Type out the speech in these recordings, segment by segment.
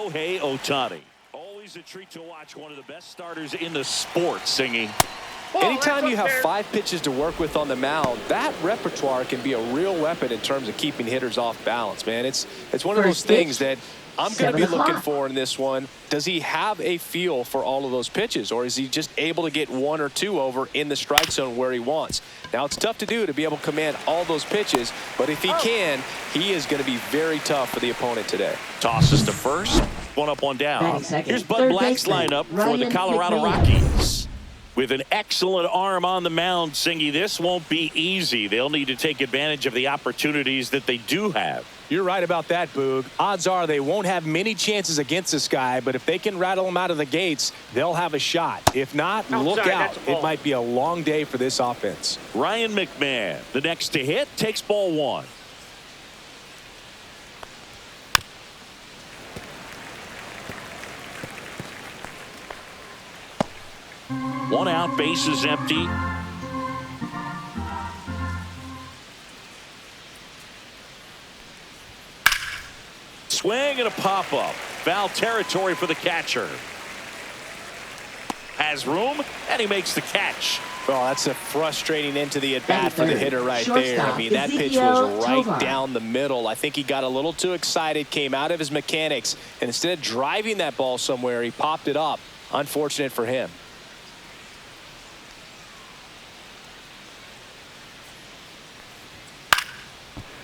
Shohei Ohtani. Always a treat to watch one of the best starters in the sport singing. Anytime you have 5 pitches to work with on the mound, that repertoire can be a real weapon in terms of keeping hitters off balance, man. It's one of those things that I'm going to be looking for in this one. Does he have a feel for all of those pitches, or is he just able to get 1 or 2 over in the strike zone where he wants? Now, it's tough to do to be able to command all those pitches, but if he can, he is going to be very tough for the opponent today. Tosses to first. 1 up, 1 down. Here's Bud Black's lineup for the Colorado Rockies. With an excellent arm on the mound, Singy, this won't be easy. They'll need to take advantage of the opportunities that they do have. You're right about that, Boog. Odds are they won't have many chances against this guy, but if they can rattle him out of the gates, they'll have a shot. If not, look out. It might be a long day for this offense. Ryan McMahon, the next to hit, takes ball 1. One out, bases empty. Swing and a pop-up. Foul territory for the catcher. Has room, and he makes the catch. Well, that's a frustrating end to the at-bat for the hitter right there. I mean, that pitch was right down the middle. I think he got a little too excited, came out of his mechanics, and instead of driving that ball somewhere, he popped it up. Unfortunate for him.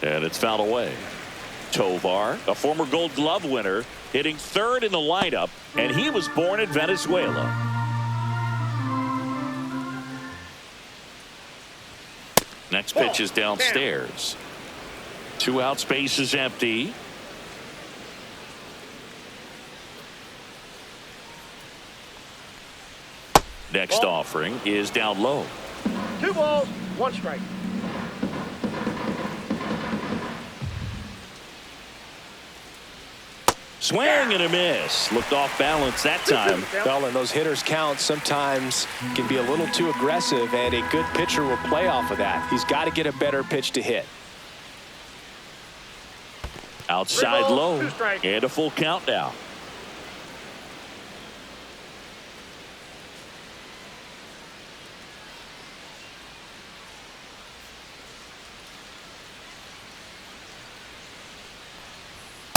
And it's fouled away. Tovar, a former Gold Glove winner, hitting 3rd in the lineup, and he was born in Venezuela. Next pitch is downstairs. 2 outs, base is empty. Next offering is down low. 2 balls, 1 strike. Swing and a miss. Looked off balance that time. Well, and those hitters count sometimes can be a little too aggressive, and a good pitcher will play off of that. He's got to get a better pitch to hit. Outside low, and a full count now.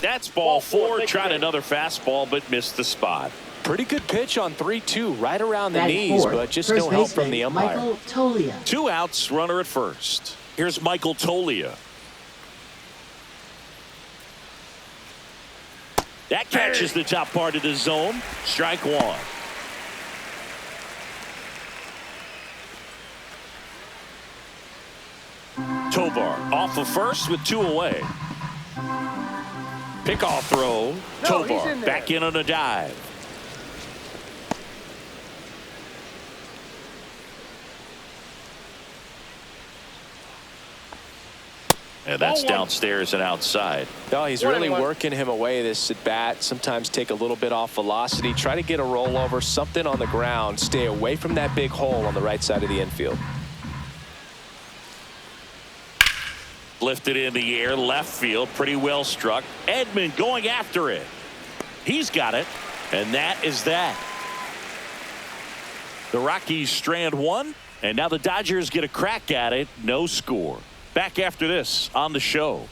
That's ball 4. Tried another fastball, but missed the spot. Pretty good pitch on 3-2, right around the knees, but just no help from the umpire. Michael Tolia. 2 outs, runner at first. Here's Michael Tolia. That catches the top part of the zone. Strike 1. Tovar off of first with 2 away. Pickoff throw. Tovar back in on a dive. And that's downstairs and outside. No, he's really working him away this at bat. Sometimes take a little bit off velocity. Try to get a rollover, something on the ground. Stay away from that big hole on the right side of the infield. Lifted in the air, left field, pretty well struck. Edman going after it. He's got it, and that is that. The Rockies strand 1, and now the Dodgers get a crack at it. No score. Back after this on the show.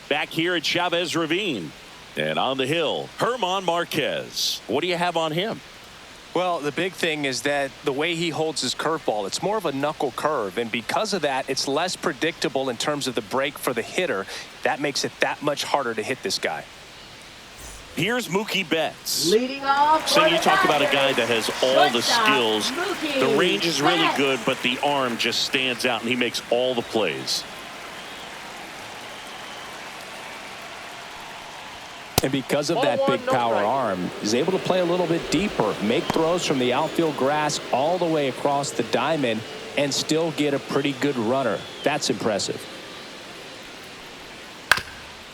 Back here at Chavez Ravine. And on the hill, Herman Marquez. What do you have on him? Well, the big thing is that the way he holds his curveball, it's more of a knuckle curve, and because of that, it's less predictable in terms of the break for the hitter. That makes it that much harder to hit this guy. Here's Mookie Betts. Leading off. So you talk about a guy that has all the skills. The range is really good, but the arm just stands out, and he makes all the plays. And because of that big power arm, he's able to play a little bit deeper, make throws from the outfield grass all the way across the diamond, and still get a pretty good runner. That's impressive.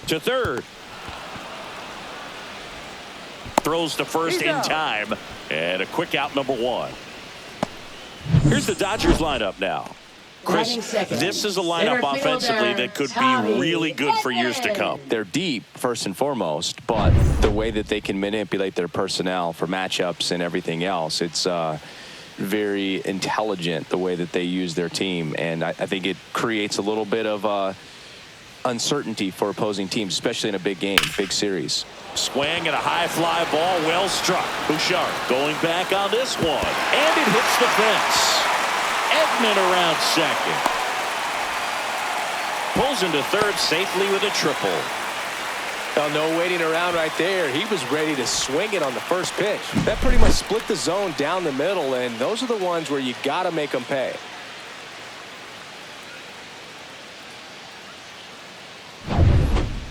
To third. Throws to first in time. And a quick out, number 1. Here's the Dodgers lineup now. Chris, this is a lineup offensively that could be really good for years to come. They're deep, first and foremost, but the way that they can manipulate their personnel for matchups and everything else, it's very intelligent the way that they use their team. And I think it creates a little bit of uncertainty for opposing teams, especially in a big game, big series. Swing and a high fly ball, well struck. Bouchard going back on this one, and it hits the fence. Edman around second. Pulls into third safely with a triple. Well, no waiting around right there. He was ready to swing it on the first pitch. That pretty much split the zone down the middle, and those are the ones where you got to make them pay.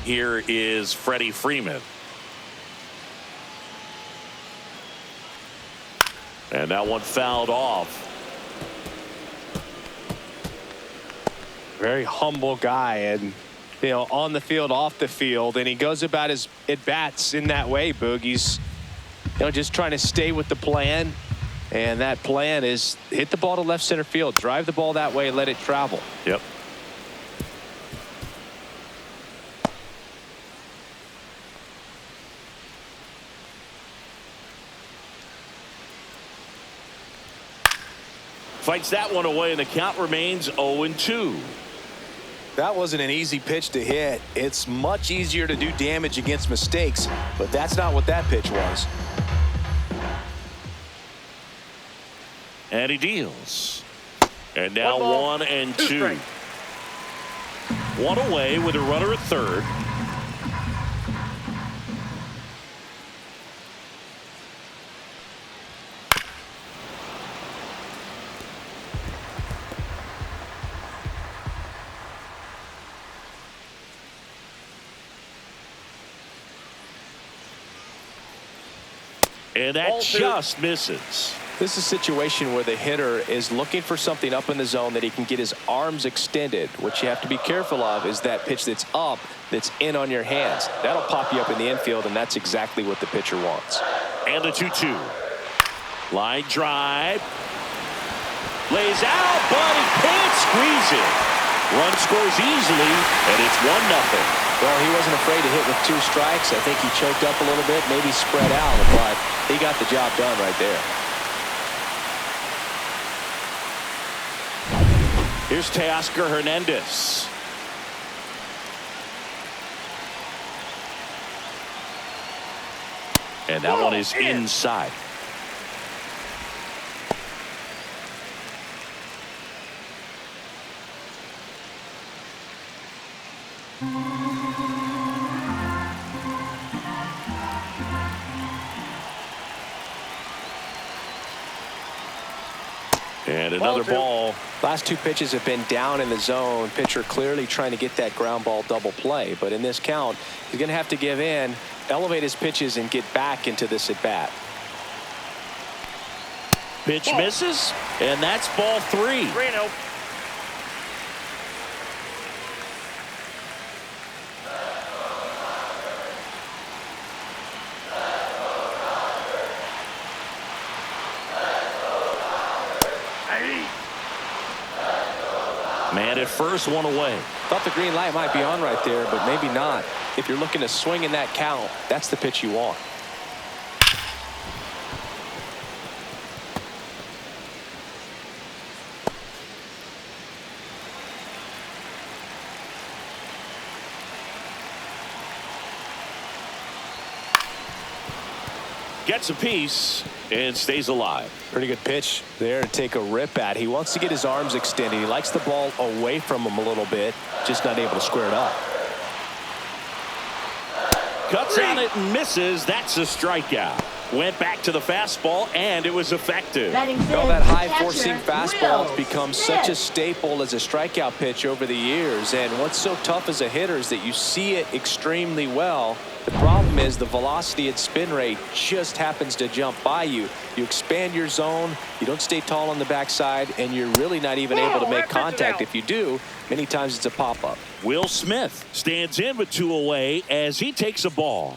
Here is Freddie Freeman. And that one fouled off. Very humble guy, and on the field, off the field, and he goes about his at-bats in that way, Boog. He's just trying to stay with the plan, and that plan is hit the ball to left center field, drive the ball that way, let it travel. Yep. Fights that one away, and the count remains 0-2. That wasn't an easy pitch to hit. It's much easier to do damage against mistakes, but that's not what that pitch was. And he deals. And now 1-2. One away with a runner at third. And that just misses. This is a situation where the hitter is looking for something up in the zone that he can get his arms extended. What you have to be careful of is that pitch that's up, that's in on your hands. That'll pop you up in the infield, and that's exactly what the pitcher wants. And the 2-2. Line drive. Lays out, but he can't squeeze it. Run scores easily, and it's 1-0. Well, he wasn't afraid to hit with 2 strikes. I think he choked up a little bit, maybe spread out, but he got the job done right there. Here's Teoscar Hernandez. And that one is inside. And another ball. Last 2 pitches have been down in the zone. Pitcher clearly trying to get that ground ball double play. But in this count, he's going to have to give in, elevate his pitches, and get back into this at bat. Pitch misses, and that's ball 3. 3-0. Man at first, one away. Thought the green light might be on right there, but maybe not. If you're looking to swing in that count, that's the pitch you want. Gets a piece and stays alive. Pretty good pitch there to take a rip at. He wants to get his arms extended. He likes the ball away from him a little bit, just not able to square it up. Cuts on it and misses. That's a strikeout. Went back to the fastball, and it was effective. Well, that high-forcing fastball has become such a staple as a strikeout pitch over the years. And what's so tough as a hitter is that you see it extremely well. The problem is the velocity and spin rate just happens to jump by you. You expand your zone, you don't stay tall on the backside, and you're really not even able to make contact. If you do, many times it's a pop-up. Will Smith stands in with 2 away as he takes a ball.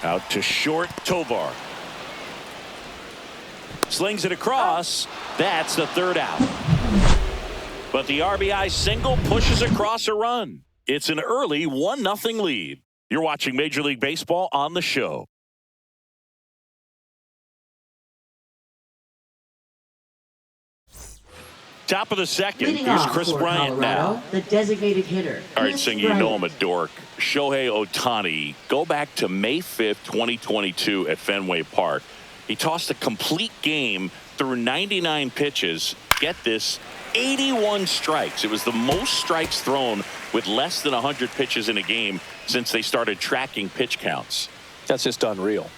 Out to short, Tovar. Slings it across. That's the third out. But the RBI single pushes across a run. It's an early 1-0 lead. You're watching Major League Baseball on the show. Top of the second. Leading Here's off Chris for Bryant Colorado, now. the designated hitter. All right, Chris Singy, you Bryant. know I'm a dork. Shohei Ohtani, go back to May 5th, 2022 at Fenway Park. He tossed a complete game through 99 pitches. Get this, 81 strikes. It was the most strikes thrown with less than 100 pitches in a game since they started tracking pitch counts. That's just unreal.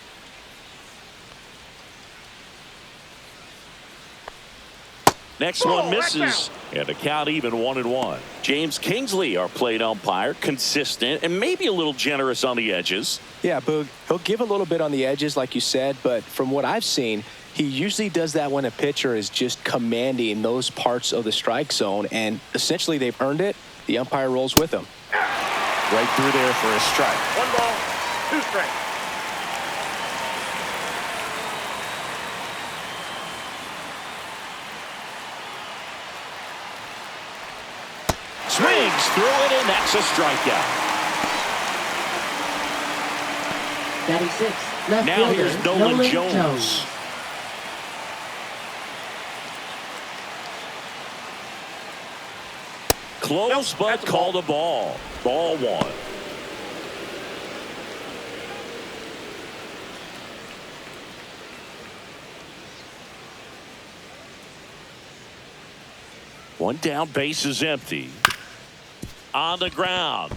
Next one misses, and the count even 1-1. James Kingsley, our plate umpire, consistent and maybe a little generous on the edges. Yeah, Boog, he'll give a little bit on the edges, like you said, but from what I've seen, he usually does that when a pitcher is just commanding those parts of the strike zone, and essentially they've earned it. The umpire rolls with them. Right through there for a strike. 1 ball, 2 strikes. Swings through it, and that's a strikeout. Batting 6th, left Now fielder, here's Nolan Jones. Close, but called a ball. Ball 1. One down, base is empty. On the ground.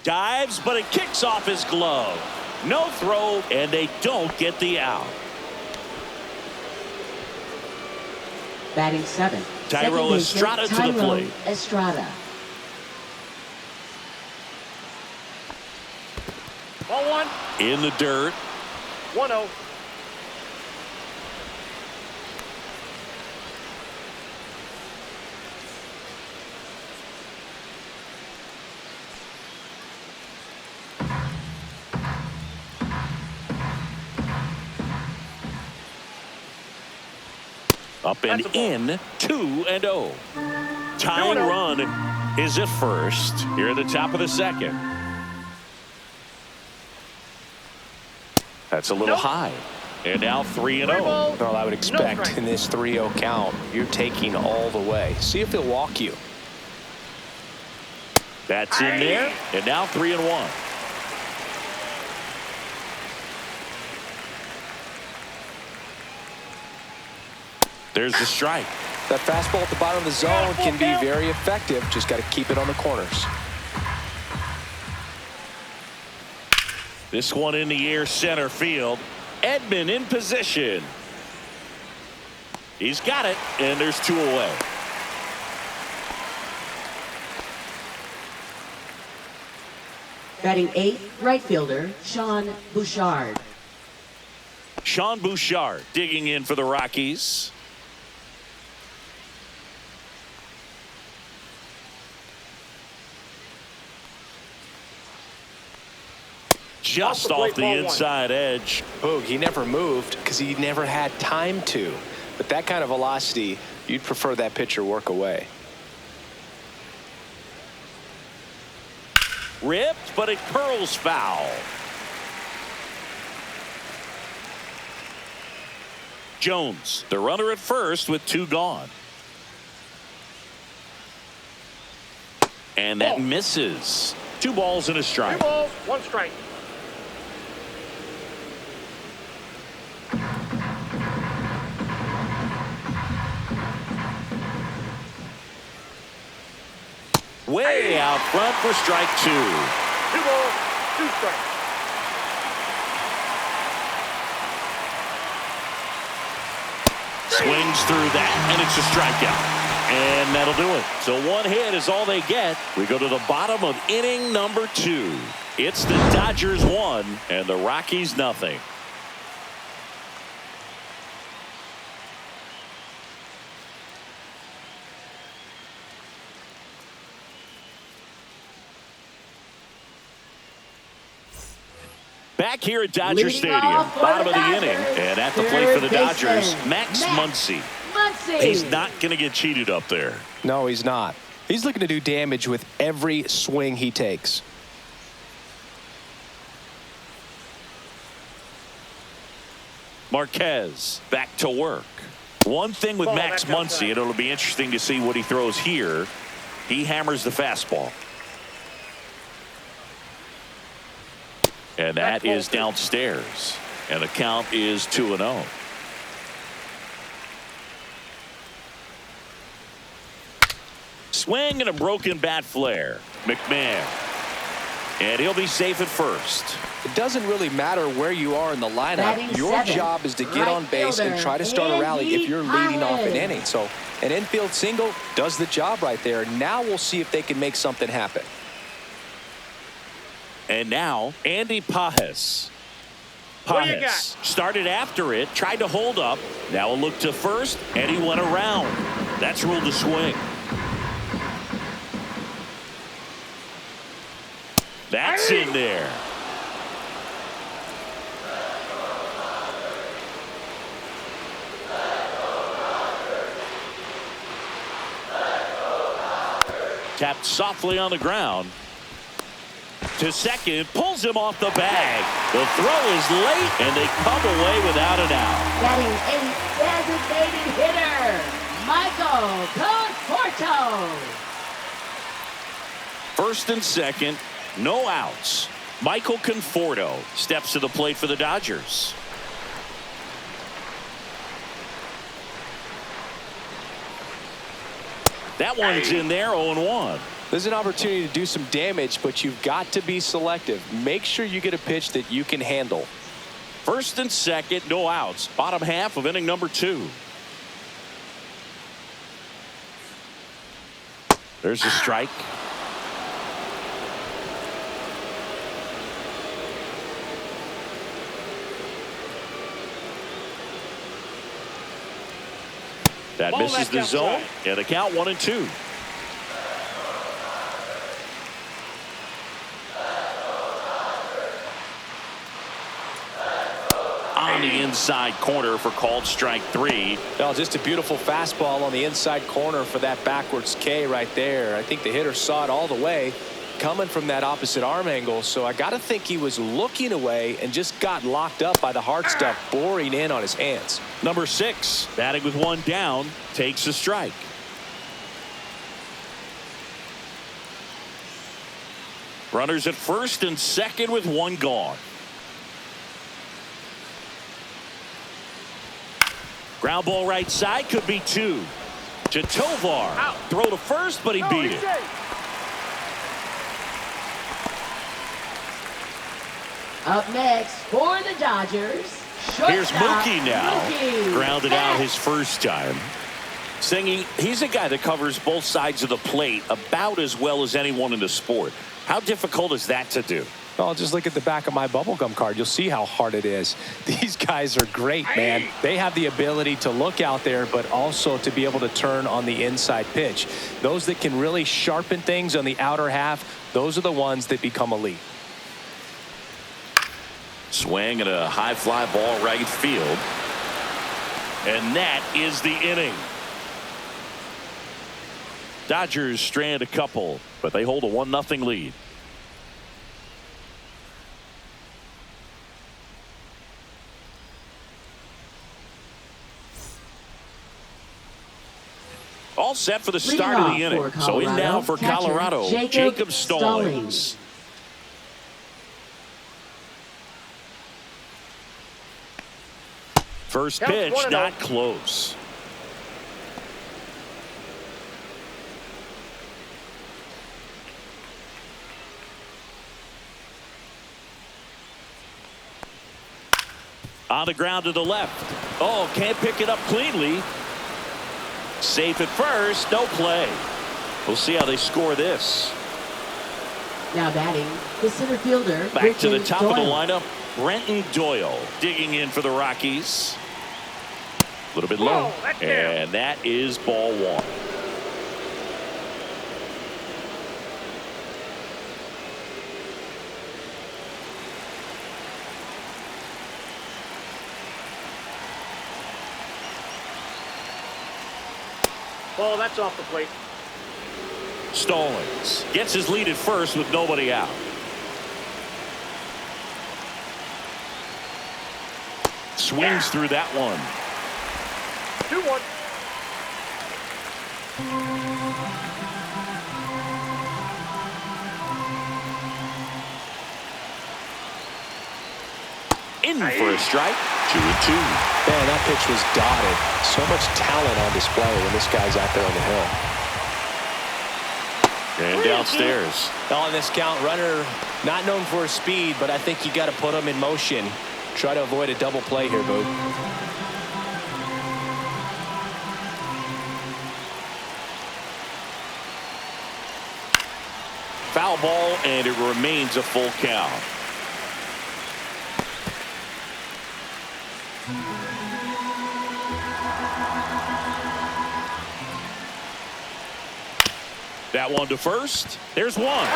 Dives, but it kicks off his glove. No throw, and they don't get the out. Batting 7th, Thairo Estrada to the plate. Estrada. Ball 1, In the dirt. 1-0. Up and in, 2-0. Tying run is at first. Here at the top of the second. That's a little high. And now 3-0. Well, I would expect in this 3-0 count, you're taking all the way. See if he'll walk you. That's in there. And now 3-1. There's the strike. That fastball at the bottom of the zone can be very effective. Just got to keep it on the corners. This one in the air, center field. Edman in position. He's got it, and there's 2 away. Batting 8th, right fielder, Sean Bouchard. Sean Bouchard digging in for the Rockies. Just off the inside edge. Oh, he never moved because he never had time to. But that kind of velocity, you'd prefer that pitcher work away. Ripped, but it curls foul. Jones, the runner at first with 2 gone. And that misses. 2 balls and a 2 strike. balls, 1 strike. Way out front for strike 2. 2 balls, 2 strikes. Swings through that, and it's a strikeout. And that'll do it. So 1 hit is all they get. We go to the bottom of inning number 2. It's the Dodgers 1 and the Rockies nothing. Back here at Dodger Leading Stadium, off for bottom the of the Dodgers, inning, and at the third plate for the Dodgers, baseman, Max Muncy. Muncy. He's not going to get cheated up there. No, he's not. He's looking to do damage with every swing he takes. Marquez back to work. One thing with Ball Max back Muncy, outside. and it'll be interesting to see what he throws here. He hammers the fastball. And that is downstairs. And the count is 2-0. Swing and a broken bat flare. McMahon. And he'll be safe at first. It doesn't really matter where you are in the lineup. Batting Your seventh, job is to get right on base and fielder, try to start a rally if you're leading off an Andy inning. So an infield single does the job right there. Now we'll see if they can make something happen. And now, Andy Pajes. What do you Pajes started after it, tried to hold up. Now a look to first, and he went around. That's ruled a swing. That's in there. Tapped softly on the ground. To second, pulls him off the bag. The throw is late, and they come away without an out. Batting eighth, designated hitter, Michael Conforto. First and second, no outs. Michael Conforto steps to the plate for the Dodgers. That one's in there, 0-1. There's an opportunity to do some damage, but you've got to be selective. Make sure you get a pitch that you can handle. First and second, no outs. Bottom half of inning number 2. There's a strike. That Ball misses back the zone, outside. and the count 1-2. On the inside corner for called strike 3. Well, just a beautiful fastball on the inside corner for that backwards K right there. I think the hitter saw it all the way coming from that opposite arm angle. So I got to think he was looking away and just got locked up by the hard stuff boring in on his hands. Number 6, batting with one down, takes a strike. Runners at first and second with one gone. Ground ball right side, could be 2. To Tovar. Out. Throw to first, but he No, beat he's it. safe. Up next for the Dodgers, Here's shortstop, Mookie now. Mookie Grounded out Betts. his first time. Singy, he's a guy that covers both sides of the plate about as well as anyone in the sport. How difficult is that to do? Well, just look at the back of my bubblegum card. You'll see how hard it is. These guys are great, man. They have the ability to look out there, but also to be able to turn on the inside pitch. Those that can really sharpen things on the outer half, those are the ones that become elite. Swing and a high fly ball right field. And that is the inning. Dodgers strand a couple, but they hold a 1-0 lead. All set for the start of the Leading inning. off for So in now for catcher Colorado, Jacob Stallings. First Counts pitch, 1-0. not close. On the ground to the left. Oh, can't pick it up cleanly. Safe at first, no play. We'll see how they score this. Now batting, the center fielder, Back to the Brenton top of the Doyle. lineup, Brenton Doyle digging in for the Rockies. A little bit low, Whoa, that's down. and that is ball 1. Ball, that's off the plate. Stallings gets his lead at first with nobody out. Swings through that one. 2-1. In for a strike. 2-2. Man, that pitch was dotted. So much talent on display when this guy's out there on the hill. And downstairs. On this count, runner not known for his speed, but I think you got to put him in motion. Try to avoid a double play here, Boog. Foul ball, and it remains a full count. That one to first. There's one.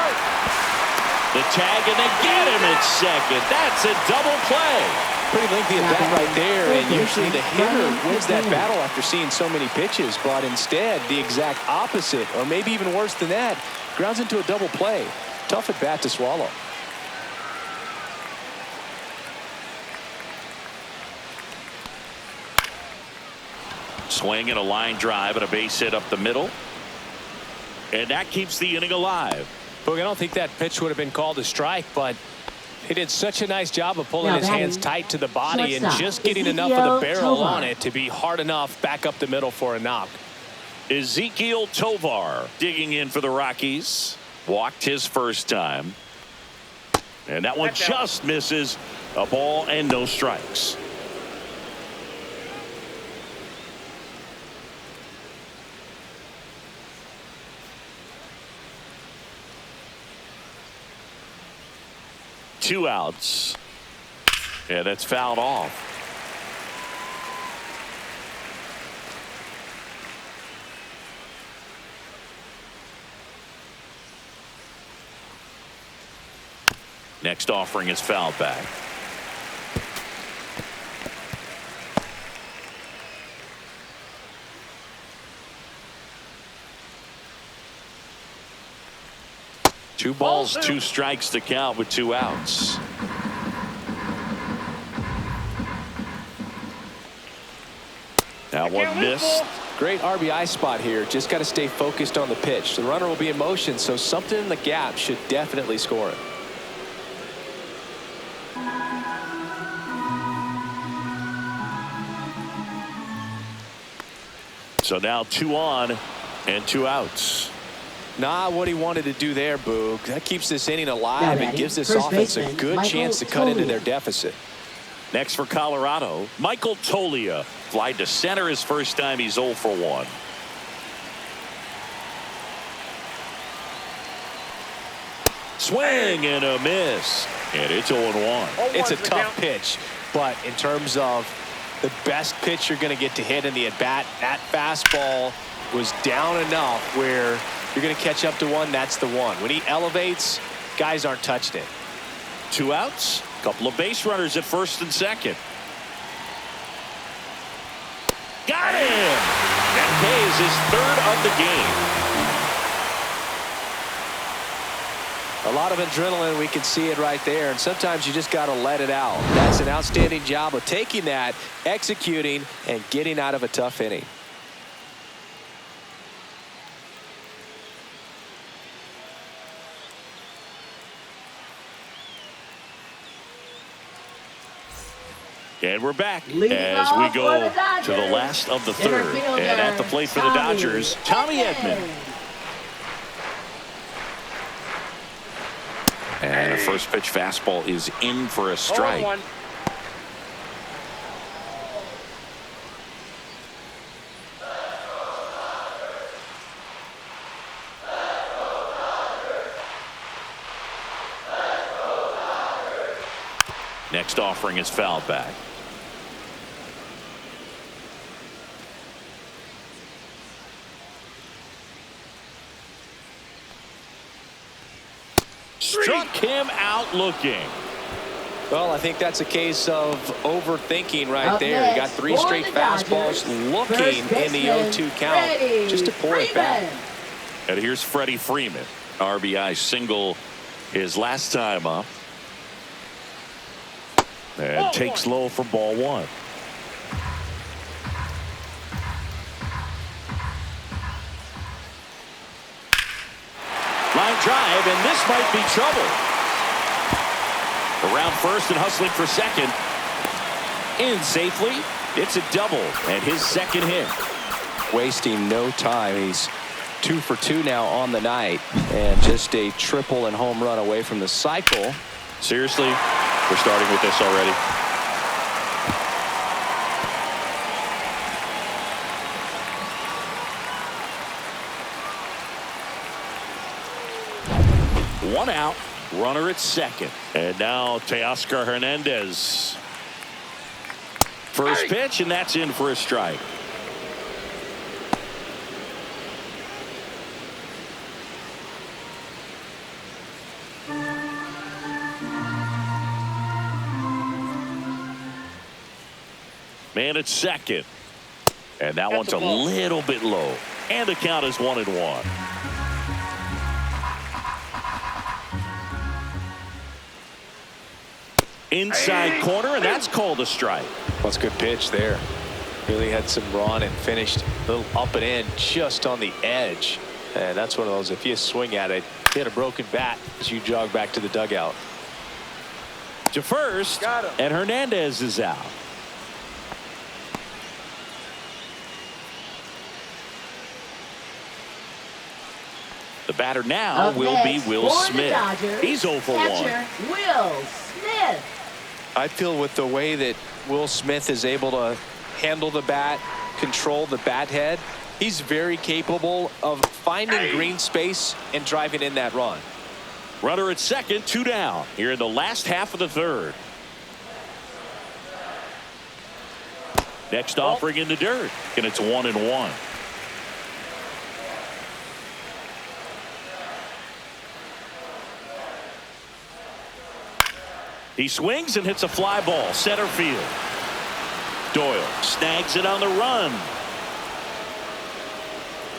The tag, and they get him at second. That's a double play. Pretty lengthy at bat right there, and usually the hitter wins that battle after seeing so many pitches, but instead the exact opposite, or maybe even worse than that, grounds into a double play. Tough at bat to swallow. Swing and a line drive and a base hit up the middle. And that keeps the inning alive. Boog, I don't think that pitch would have been called a strike, but he did such a nice job of pulling his hands tight to the body and just getting enough of the barrel on it to be hard enough back up the middle for a knock. Ezequiel Tovar digging in for the Rockies. Walked his first time. And that one just misses. A ball and no strikes. Two outs. Yeah, that's fouled off. Next offering is fouled back. Two balls, two strikes to count with two outs. That one missed. Great RBI spot here. Just got to stay focused on the pitch. The runner will be in motion, so something in the gap should definitely score it. So now 2 on and 2 outs. Not what he wanted to do there, Boog. That keeps this inning alive and gives this offense a good chance to cut into their deficit. Next for Colorado, Michael Toglia. Fly to center his first time. He's 0 for 1. Swing and a miss. And it's 0-1. It's a tough pitch, but in terms of the best pitch you're going to get to hit in the at-bat, that fastball was down enough where you're going to catch up to one. That's the one. When he elevates, guys aren't touching it. 2 outs. Couple of base runners at first and second. Got him. That pays his 3rd of the game. A lot of adrenaline. We can see it right there. And sometimes you just got to let it out. That's an outstanding job of taking that, executing, and getting out of a tough inning. And we're back Leading as we off go for the Dodgers, to the last of the center 3rd. fielder, And at the plate for the Dodgers, Tommy Edman. And a first pitch fastball is in for a strike. 0-1. Next offering is fouled back. Struck him out looking. Well, I think that's a case of overthinking right Up there. You got next, 3 for straight the Dodgers, fastballs looking in the baseman, 0-2 count Freddie just to pour it back. Freeman. And here's Freddie Freeman. RBI single his last time up. And takes low for ball 1. Line drive, and this might be trouble. Around first and hustling for second. In safely. It's a double and his second hit. Wasting no time. He's 2 for 2 now on the night, and just a triple and home run away from the cycle. Seriously, we're starting with this already. One out, runner at second. And now Teoscar Hernandez. First pitch, and that's in for a strike. Man at second. And that one's a little bit low. And the count is 1-1. Inside corner, and that's called a strike. That's a good pitch there. Really had some run and finished a little up and in just on the edge. And that's one of those, if you swing at it, hit a broken bat as you jog back to the dugout. To first, and Hernandez is out. The batter now Up will next, be Will for the Smith. Dodgers, He's 0 for 1. catcher, Will Smith. I feel with the way that Will Smith is able to handle the bat, control the bat head, he's very capable of finding green space and driving in that run. Runner at second, 2 down here in the last half of the third. Next offering in the dirt, and it's 1-1. He swings and hits a fly ball center field. Doyle snags it on the run.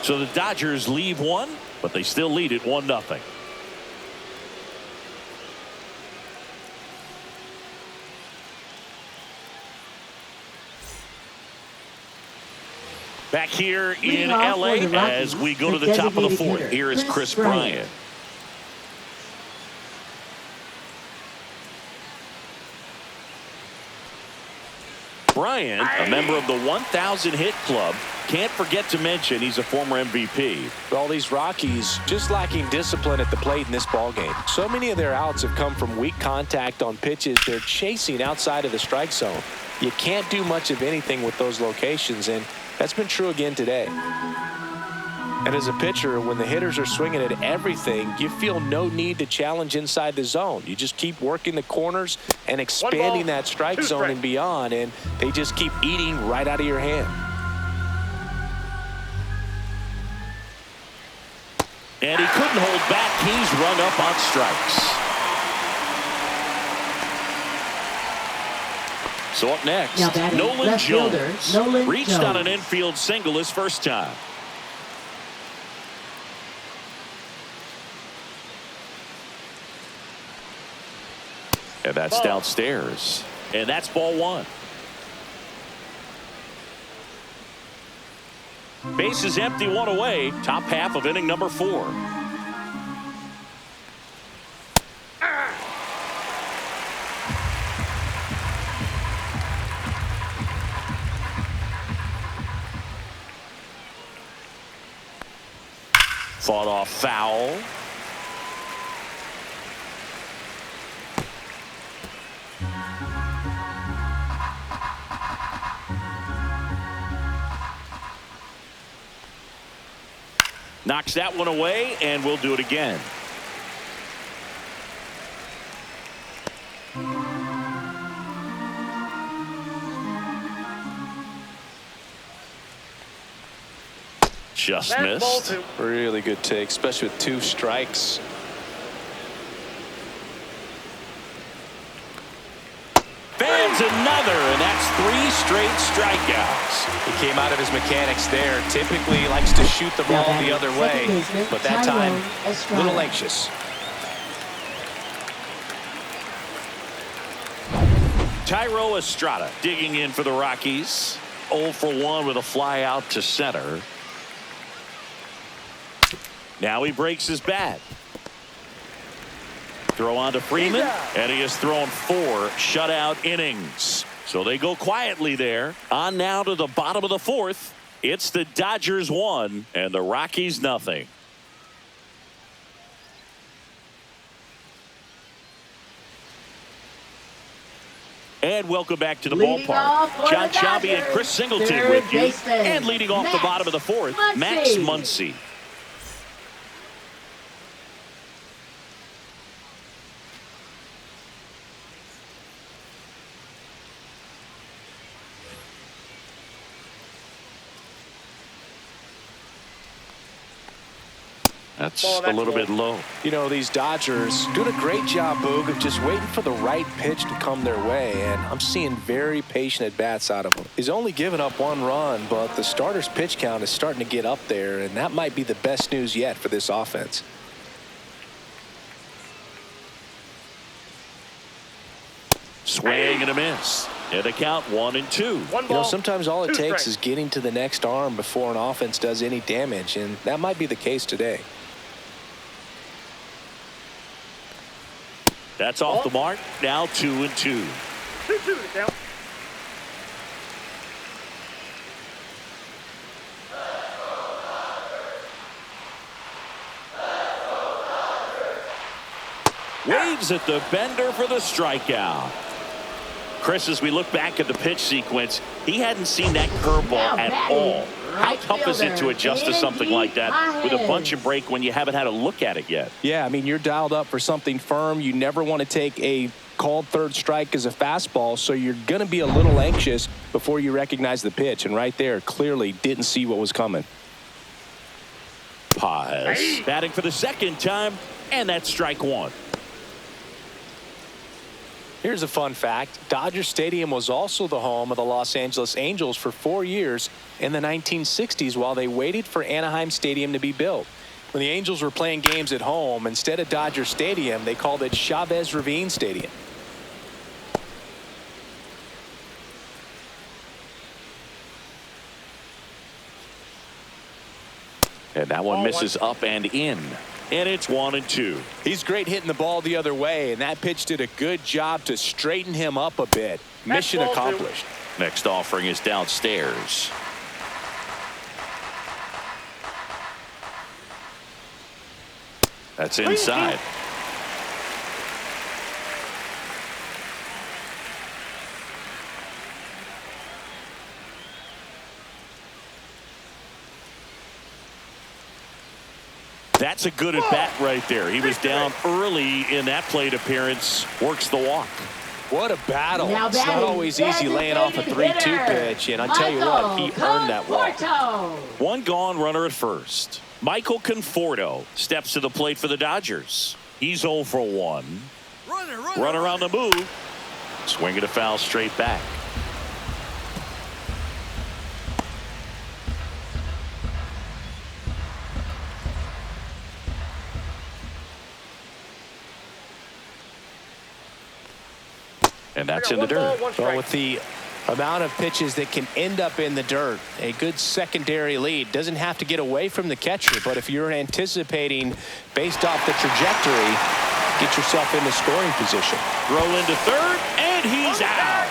So the Dodgers leave one, but they still lead it 1-0. Back here in LA as we go to the top of the fourth. Here is Chris Bryant. Bryant, a member of the 1,000 hit club. Can't forget to mention he's a former MVP. All these Rockies just lacking discipline at the plate in this ballgame. So many of their outs have come from weak contact on pitches they're chasing outside of the strike zone. You can't do much of anything with those locations, and that's been true again today. And as a pitcher, when the hitters are swinging at everything, you feel no need to challenge inside the zone. You just keep working the corners and expanding that strike zone and beyond, and they just keep eating right out of your hand. And he couldn't hold back. He's rung up on strikes. So up next, Nolan Jones. Reached on an infield single his first time. And that's downstairs. And that's ball 1. Base is empty, 1 away. Top half of inning number 4. Fought off foul. Knocks that one away, and we'll do it again. Just missed. Really good take, especially with 2 strikes. adds another, and that's 3 straight strikeouts. He came out of his mechanics there. Typically likes to shoot the ball the other way, but that time, a little anxious. Thairo Estrada digging in for the Rockies. 0 for 1 with a fly out to center. Now he breaks his bat. Throw on to Freeman, and he has thrown 4 shutout innings. So they go quietly there. On now to the bottom of the 4th. It's the Dodgers 1 and the Rockies nothing. And welcome back to the ballpark. John Shelby and Chris Singleton with you. And leading off the bottom of the 4th, Max Muncy. That's a little bit low. You know, these Dodgers doing a great job, Boog, of just waiting for the right pitch to come their way, and I'm seeing very patient at-bats out of him. He's only given up 1 run, but the starter's pitch count is starting to get up there, and that might be the best news yet for this offense. Swing and a miss. And the count 1-2. You know, sometimes all it takes is getting to the next arm before an offense does any damage, and that might be the case today. That's off the mark. Now 2-2. 2-2 to count. Waves at the bender for the strikeout. Chris, as we look back at the pitch sequence, he hadn't seen that curveball at all. How tough is it to adjust to something like that with a bunch of break when you haven't had a look at it yet? Yeah, I mean, you're dialed up for something firm. You never want to take a called third strike as a fastball, so you're going to be a little anxious before you recognize the pitch. And right there, clearly didn't see what was coming. Paz batting for the 2nd time, and that's strike 1. Here's a fun fact. Dodger Stadium was also the home of the Los Angeles Angels for 4 years in the 1960s while they waited for Anaheim Stadium to be built. When the Angels were playing games at home, instead of Dodger Stadium, they called it Chavez Ravine Stadium. And that one misses up and in. And it's 1-2. He's great hitting the ball the other way, and that pitch did a good job to straighten him up a bit. Mission accomplished. Next offering is downstairs. That's inside. That's a good at bat right there. He was down early in that plate appearance. Works the walk. What a battle. It's not always easy laying off a 3-2 pitch, and I tell you what, he earned that walk. 1 gone, runner at first. Michael Conforto steps to the plate for the Dodgers. He's 0 for 1. Runner on the move. Swing and a foul straight back. And that's in the dirt. Well, with the amount of pitches that can end up in the dirt, a good secondary lead. Doesn't have to get away from the catcher, but if you're anticipating based off the trajectory, get yourself into scoring position. Throw into third, and he's out.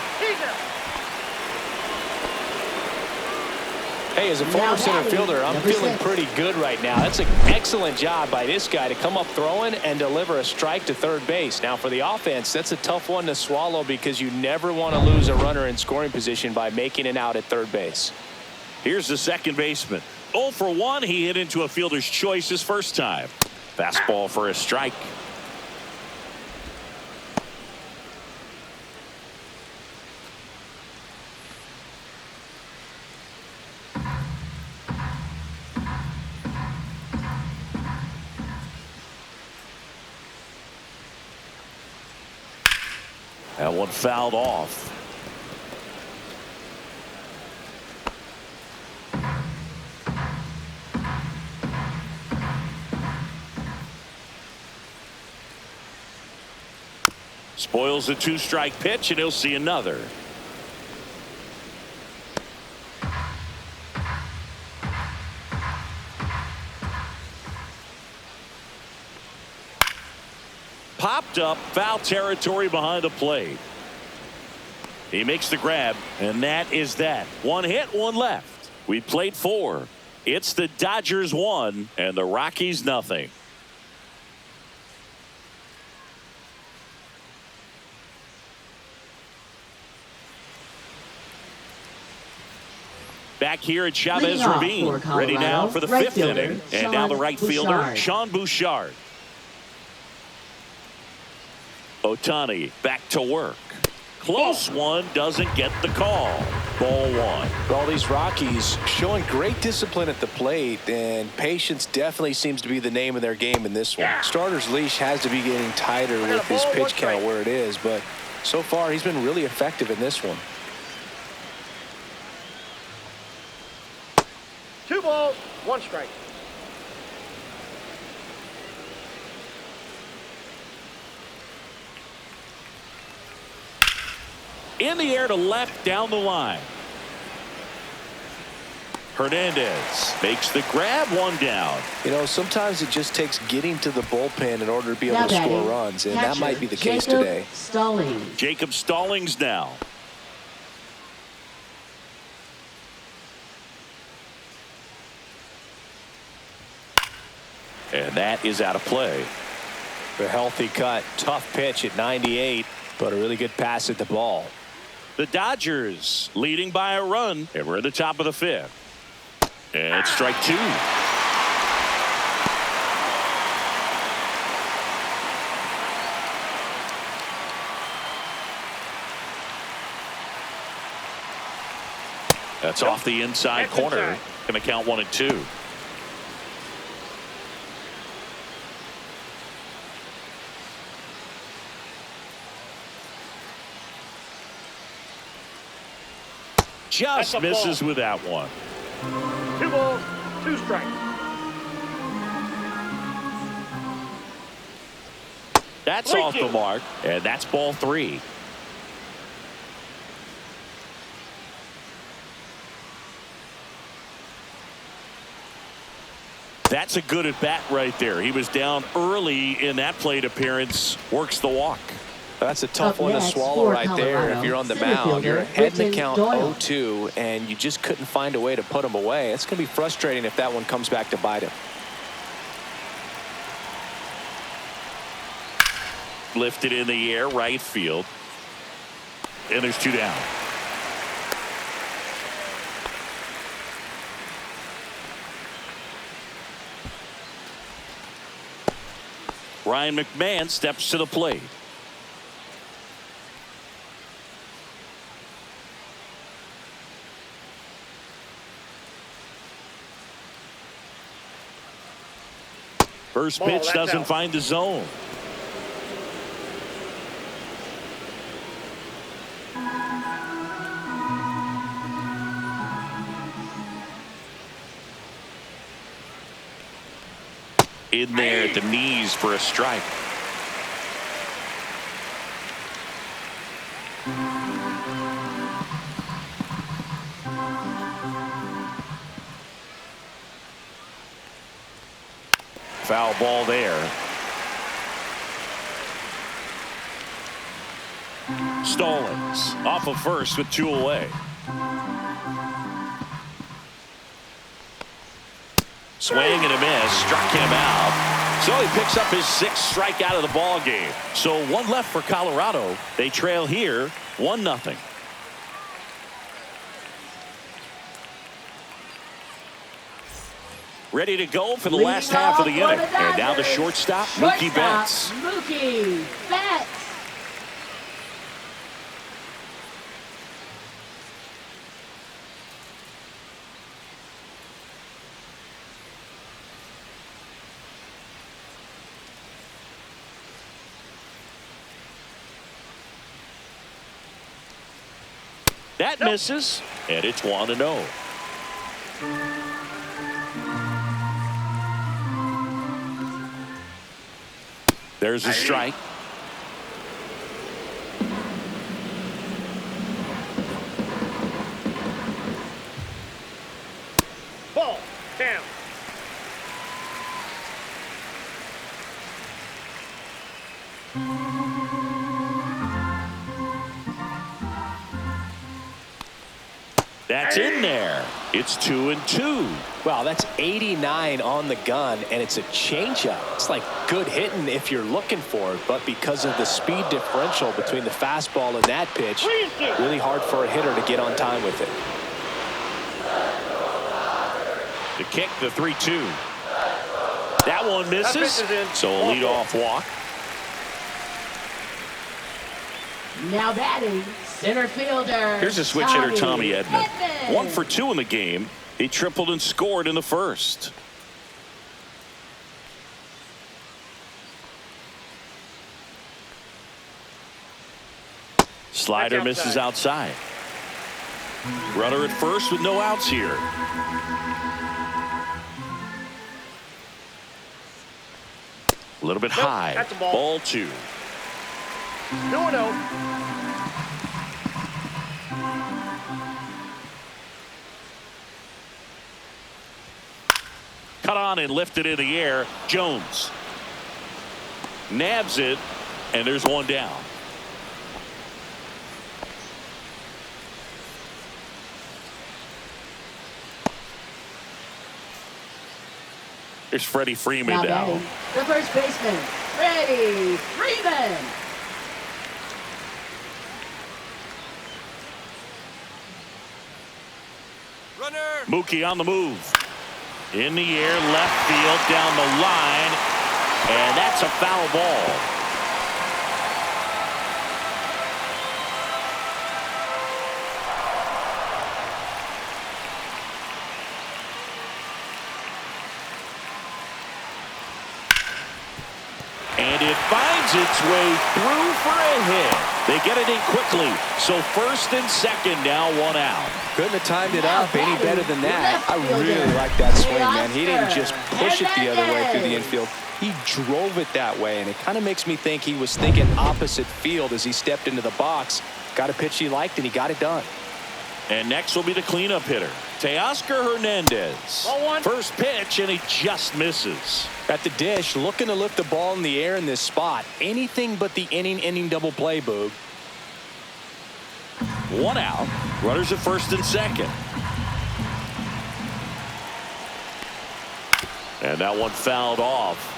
Hey, as a former center fielder, I'm feeling pretty good right now. That's an excellent job by this guy to come up throwing and deliver a strike to third base. Now, for the offense, that's a tough one to swallow because you never want to lose a runner in scoring position by making an out at third base. Here's the second baseman. 0 for 1. He hit into a fielder's choice his first time. Fastball for a strike. That one fouled off. Boyle's a 2-strike pitch, and he'll see another. Popped up, foul territory behind the plate. He makes the grab, and that is that. One hit, one left. We played 4. It's the Dodgers 1 and the Rockies nothing. Back here at Chavez Ravine, ready now for the 5th inning. And now the right fielder, Sean Bouchard. Ohtani back to work. Close one, doesn't get the call. Ball 1. Well, these Rockies showing great discipline at the plate, and patience definitely seems to be the name of their game in this one. Starter's leash has to be getting tighter with his pitch count where it is, but so far he's been really effective in this one. 2 balls, 1 strike. In the air to left, down the line. Hernandez makes the grab, 1 down. You know, sometimes it just takes getting to the bullpen in order to be able to score runs, and that might be the case today. Jacob Stallings now. And that is out of play. A healthy cut, tough pitch at 98, but a really good pass at the ball. The Dodgers leading by a run, and we're at the top of the 5th. And strike 2. That's off the inside corner. Going to count 1 and 2. Just misses with that one. 2 balls, 2 strikes. That's off the mark, and that's ball 3. That's a good at bat right there. He was down early in that plate appearance. Works the walk. That's a tough one to swallow right there. If you're on the mound, you're ahead in the count 0-2, and you just couldn't find a way to put him away. It's going to be frustrating if that one comes back to bite him. Lifted in the air, right field. And there's 2 down. Ryan McMahon steps to the plate. First pitch doesn't find the zone. In there at the knees for a strike. Foul ball there. Stallings off of first with 2 away. Swing and a miss, struck him out. So he picks up his 6th strikeout of the ball game. So 1 left for Colorado. They trail here 1-0. Ready to go for the last half of the inning. And now the shortstop, Mookie Betts. Mookie Betts. That misses, and it's 1-0. There's a strike. That's in there. It's 2-2. Wow, that's 89 on the gun, and it's a changeup. It's like good hitting if you're looking for it, but because of the speed differential between the fastball and that pitch, really hard for a hitter to get on time with it. The kick, the 3-2. That one misses. So a leadoff walk. Now batting, center fielder. Here's a switch hitter, Tommy Edman. 1 for 2 in the game. He tripled and scored in the first. Slider misses outside. Runner at first with no outs here. A little bit high. That's a ball. Ball 2. 2-0. Cut on and lifted in the air. Jones nabs it, and there's one down. Here's Freddie Freeman Now down. batting, the first baseman, Freddie Freeman. Mookie on the move. In the air, left field, down the line, and that's a foul ball. And it finds its way through for a hit. They get it in quickly. So first and second, now 1 out. Couldn't have timed it up any better than that. I really like that swing, man. He didn't just push it the other way through the infield. He drove it that way, and it kind of makes me think he was thinking opposite field as he stepped into the box. Got a pitch he liked, and he got it done. And next will be the cleanup hitter, Teoscar Hernandez. First pitch, and he just misses. At the dish, looking to lift the ball in the air in this spot. Anything but the inning double play, Boog. 1 out. Runners at first and second. And that one fouled off.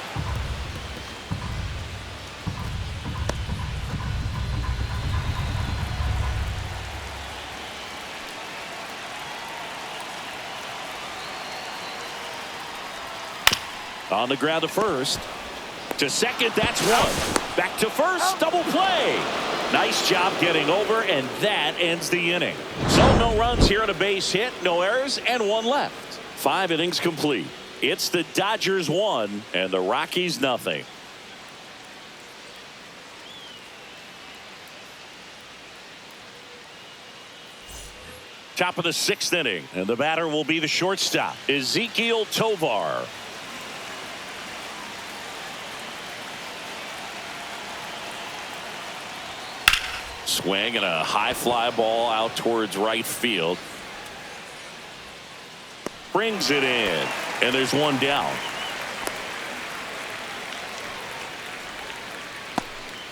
On the ground to first. To second, that's one. Back to first, double play. Nice job getting over, and that ends the inning. So no runs here on a base hit, no errors, and 1 left. 5 innings complete. It's the Dodgers 1 and the Rockies nothing. Top of the 6th inning, and the batter will be the shortstop, Ezequiel Tovar. Swing and a high fly ball out towards right field. Brings it in, and there's 1 down.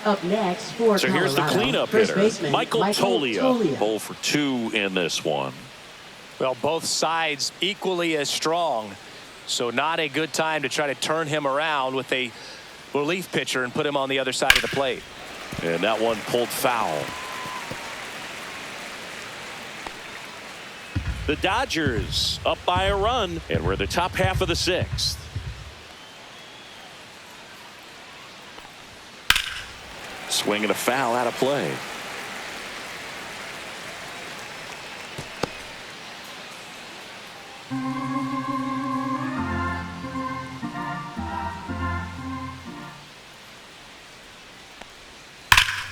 Up next for So here's the Colorado, cleanup first hitter, baseman, Michael Toglia. 0 for 2 in this one. Well, both sides equally as strong, so not a good time to try to turn him around with a relief pitcher and put him on the other side of the plate. And that one pulled foul. The Dodgers up by a run, and we're the top half of the 6th. Swing and a foul out of play.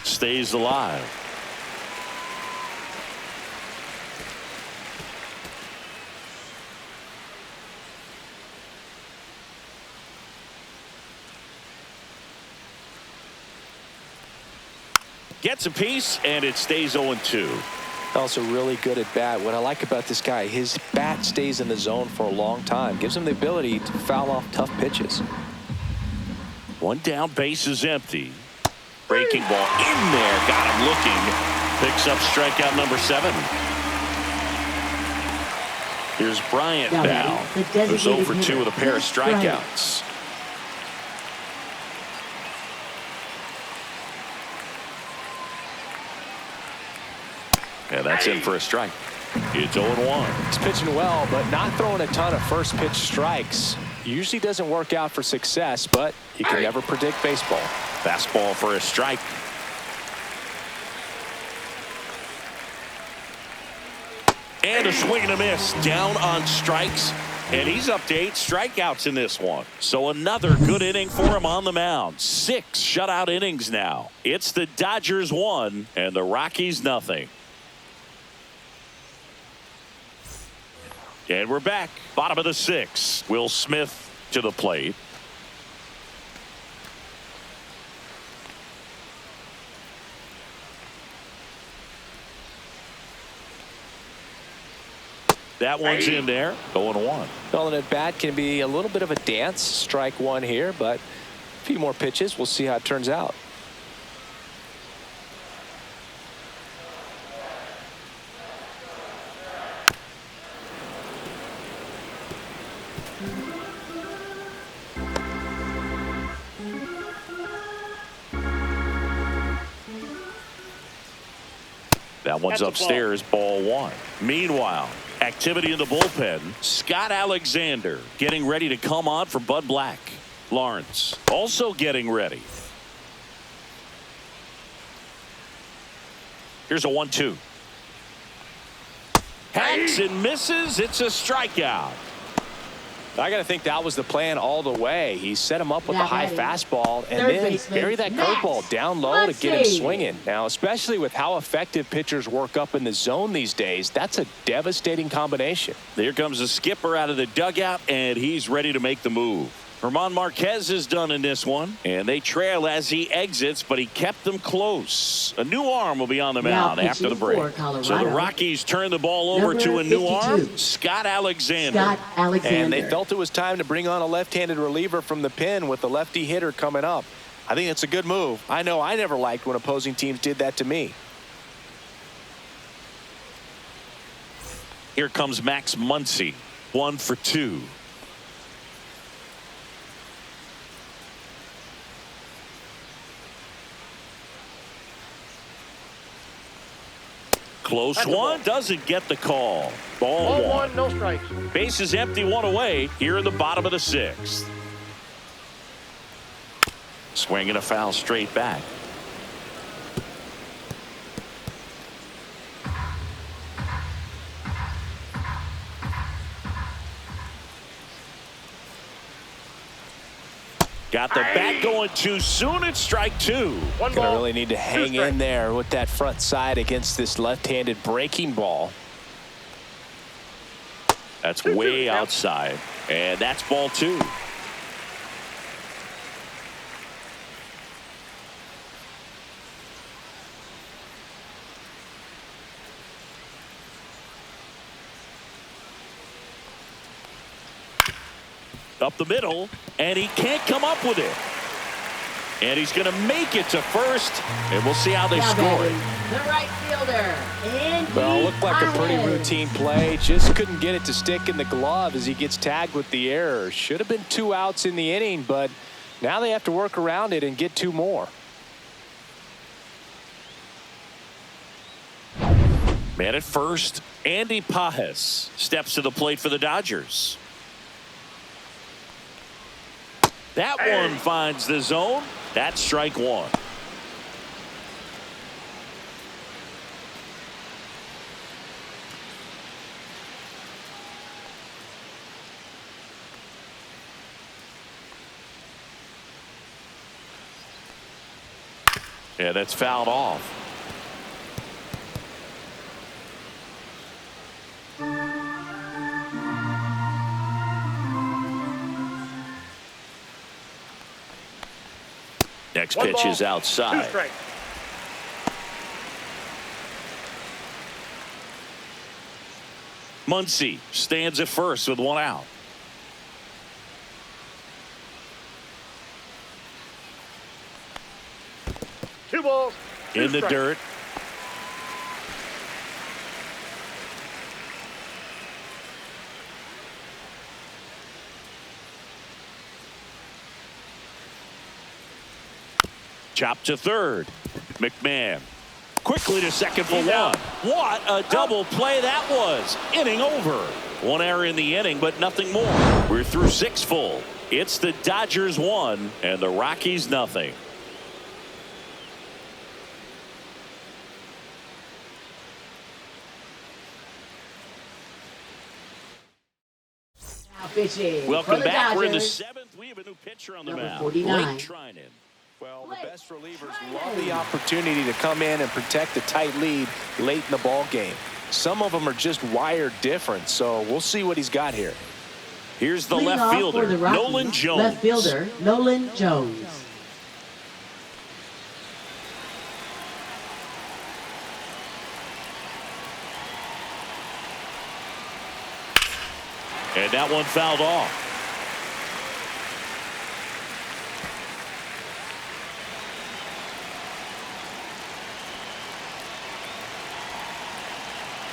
Stays alive. Gets a piece, and it stays 0-2. Also really good at bat. What I like about this guy, his bat stays in the zone for a long time. Gives him the ability to foul off tough pitches. 1 down, base is empty. Breaking ball in there, got him looking. Picks up strikeout number 7. Here's Bryant Now now, batting, the who's designated 0 for 2 with a pair of hitter, Bryant. strikeouts. And that's in for a strike. It's 0-1. He's pitching well, but not throwing a ton of first pitch strikes. Usually doesn't work out for success, but you can never predict baseball. Fastball for a strike. And a swing and a miss. Down on strikes. And he's up to 8 strikeouts in this one. So another good inning for him on the mound. 6 shutout innings now. It's the Dodgers 1 and the Rockies nothing. And we're back. Bottom of the 6th. Will Smith to the plate. That one's in there. 0-1. Well, an at bat can be a little bit of a dance. Strike one here, but a few more pitches. We'll see how it turns out. That one's upstairs, ball 1. Meanwhile, activity in the bullpen. Scott Alexander getting ready to come on for Bud Black. Lawrence also getting ready. Here's a 1-2. Hacks and misses. It's a strikeout. I got to think that was the plan all the way. He set him up with a high fastball and then bury that curveball down low to get him swinging. Now, especially with how effective pitchers work up in the zone these days, that's a devastating combination. Here comes the skipper out of the dugout, and he's ready to make the move. German Marquez is done in this one, and they trail as he exits, but he kept them close. A new arm will be on the mound after the break. So the Rockies turn the ball over to a new arm, Scott Alexander. And they felt it was time to bring on a left-handed reliever from the pen with the lefty hitter coming up. I think it's a good move. I know I never liked when opposing teams did that to me. Here comes Max Muncy, 1 for 2. Close one, doesn't get the call. Ball 1. No strikes. Base is empty, 1 away here in the bottom of the 6th. Swinging a foul straight back. Got the bat going too soon. It's strike 2. Gonna really need to hang in there with that front side against this left-handed breaking ball. That's way outside, and that's ball 2. Up the middle, and he can't come up with it. And he's going to make it to first, and we'll see how they score it. The right fielder, Andy Well, looked like a pretty routine play. Just couldn't get it to stick in the glove as he gets tagged with the error. Should have been 2 outs in the inning, but now they have to work around it and get 2 more. Man at first, Andy Pajes steps to the plate for the Dodgers. That one finds the zone. That's strike 1. Yeah, that's fouled off. Next pitch is outside. Muncy stands at first with 1 out. Two balls. In the dirt. Chop to third. McMahon quickly to second for one. What a double play that was. Inning over. One error in the inning, but nothing more. We're through 6 full. It's the Dodgers 1 and the Rockies nothing. Welcome back. Dodgers. We're in the 7th. We have a new pitcher on the Number mound. 49. Trinan. Well, the best relievers love the opportunity to come in and protect a tight lead late in the ball game. Some of them are just wired different, so we'll see what he's got here. Here's the Leading left off for fielder, the Rockies, Nolan Jones. Left fielder, Nolan Jones. And that one fouled off.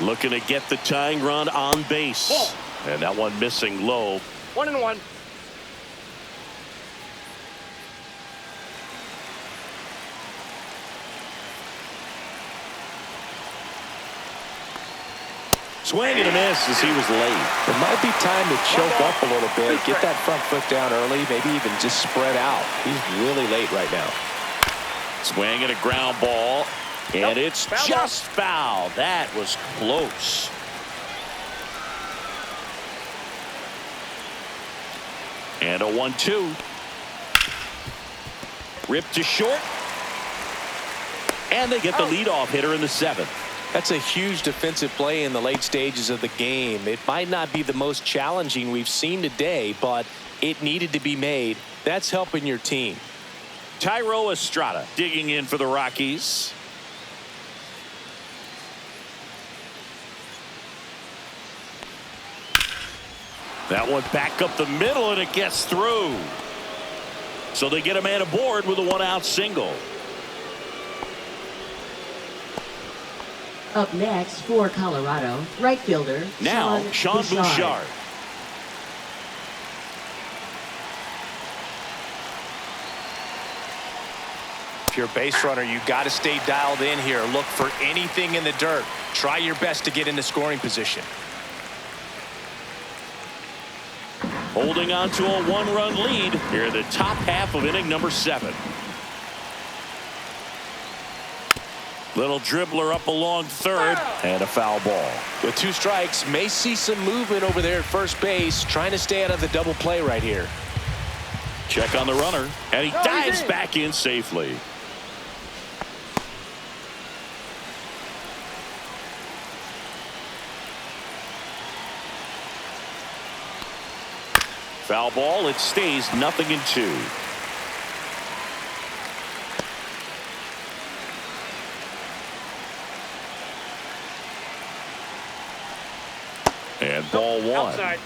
Looking to get the tying run on base. Ball. And that one missing low. 1-1. Swing and a miss as he was late. It might be time to choke up a little bit, get that front foot down early, maybe even just spread out. He's really late right now. Swing and a ground ball. And it's Foul just foul. That was close. And a 1-2. Ripped to short. And they get the leadoff hitter in the 7th. That's a huge defensive play in the late stages of the game. It might not be the most challenging we've seen today, but it needed to be made. That's helping your team. Tyro Estrada digging in for the Rockies. That one back up the middle, and it gets through. So they get a man aboard with a 1-out single. Up next for Colorado, right fielder, Now, Sean Bouchard. If you're a base runner, you got to stay dialed in here. Look for anything in the dirt. Try your best to get into scoring position. Holding on to a 1-run lead here in the top half of inning number 7. Little dribbler up along third, and a foul ball. With 2 strikes, may see some movement over there at first base, trying to stay out of the double play right here. Check on the runner, and he dives back in safely. Foul ball. It stays 0-2. And ball 1. Outside.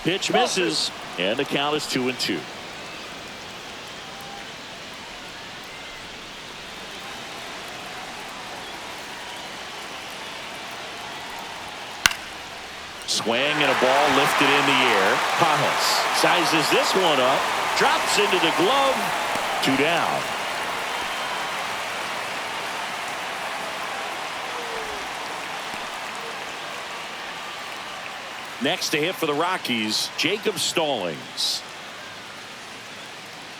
Pitch misses, and the count is 2-2. Swing and a ball lifted in the air. Pajas sizes this one up, drops into the glove. 2 down. Next to hit for the Rockies, Jacob Stallings.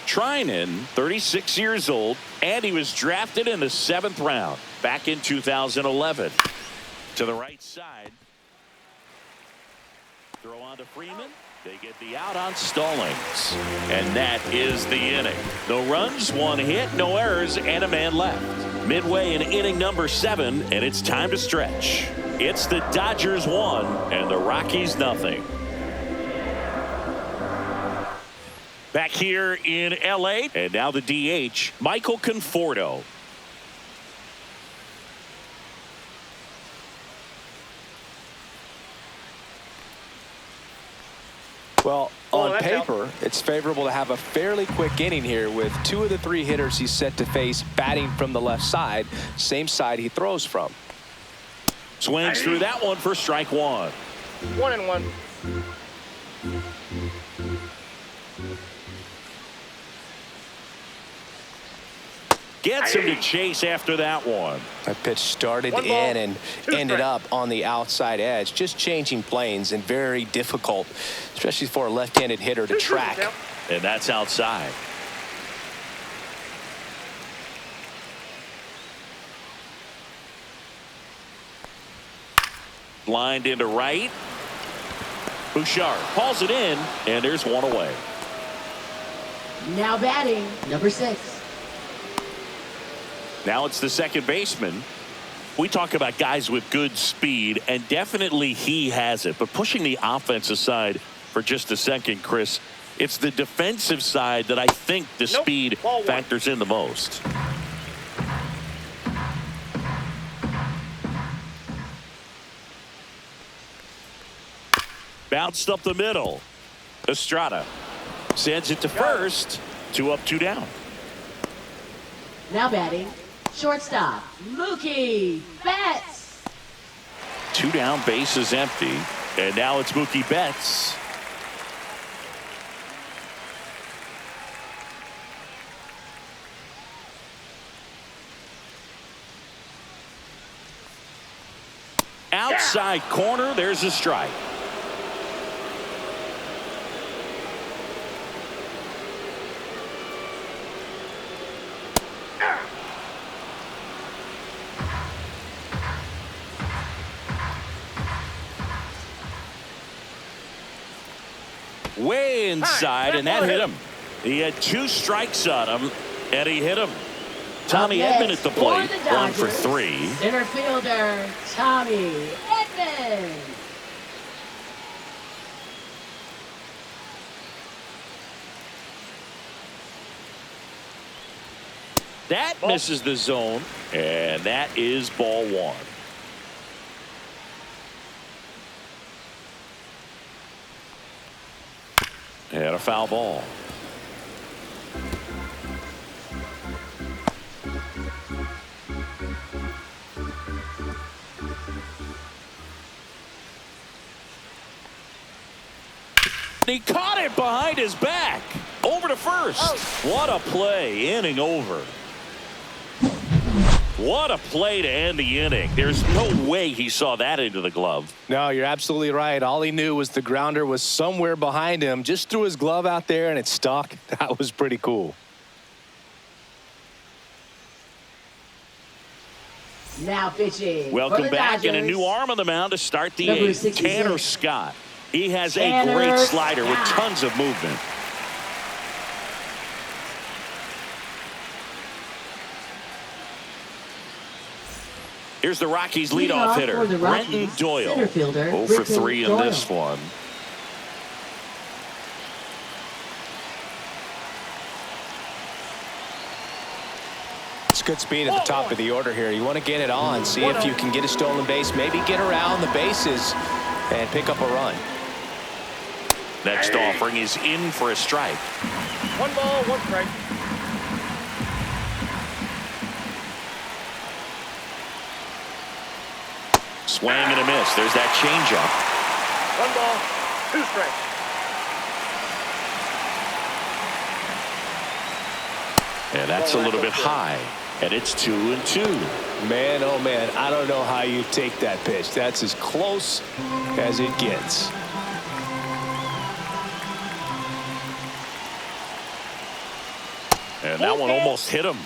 Trinan, 36 years old, and he was drafted in the 7th round back in 2011. To the right side. Throw on to Freeman. They get the out on Stallings. And that is the inning. No runs, 1 hit, no errors, and a man left. Midway in inning number 7, and it's time to stretch. It's the Dodgers 1 and the Rockies nothing. Back here in L.A. and now the DH, Michael Conforto. Well, on paper, it's favorable to have a fairly quick inning here with 2 of the 3 hitters he's set to face batting from the left side, same side he throws from. Swings through that one for strike 1. 1-1. Gets him to chase after that one. That pitch started in and ended up on the outside edge, just changing planes and very difficult, especially for a left-handed hitter to track. And that's outside. Lined into right. Bouchard calls it in, and there's one away. Now batting, number 6. Now it's the second baseman. We talk about guys with good speed, and definitely he has it. But pushing the offense aside for just a second, Chris, it's the defensive side that I think the speed factors in the most. Bounced up the middle. Estrada sends it to first. 2 up, 2 down. Now batting, shortstop, Mookie Betts. 2 down, base is empty. And now it's Mookie Betts. Outside corner, there's a strike. Way inside, and that hit him. He had 2 strikes on him, and he hit him. Tommy Edman at the plate, 1 for 3. Center fielder, Tommy Edman. That misses the zone, and that is ball 1. And a foul ball. He caught it behind his back. Over to first. What a play. Inning over. What a play to end the inning. There's no way he saw that into the glove. No, you're absolutely right. All he knew was the grounder was somewhere behind him. Just threw his glove out there and it stuck. That was pretty cool. Now pitching. Welcome back, Dodgers. and a new arm on the mound to start the Number 8th. 66. Tanner Scott. He has Tanner a great slider with Scott. tons of movement. Here's the Rockies leadoff hitter, for the Rockies, Brenton Doyle. center fielder, 0 for Brenton 3 in Doyle. this one. It's good speed at the top of the order here. You want to get it on, see if you can get a stolen base, maybe get around the bases and pick up a run. Next offering is in for a strike. 1 ball, 1 strike. Swing and a miss. There's that changeup. 1 ball, 2 strikes. And that's a little bit high. And it's 2-2. Man, oh man, I don't know how you take that pitch. That's as close as it gets. And that one almost hit him.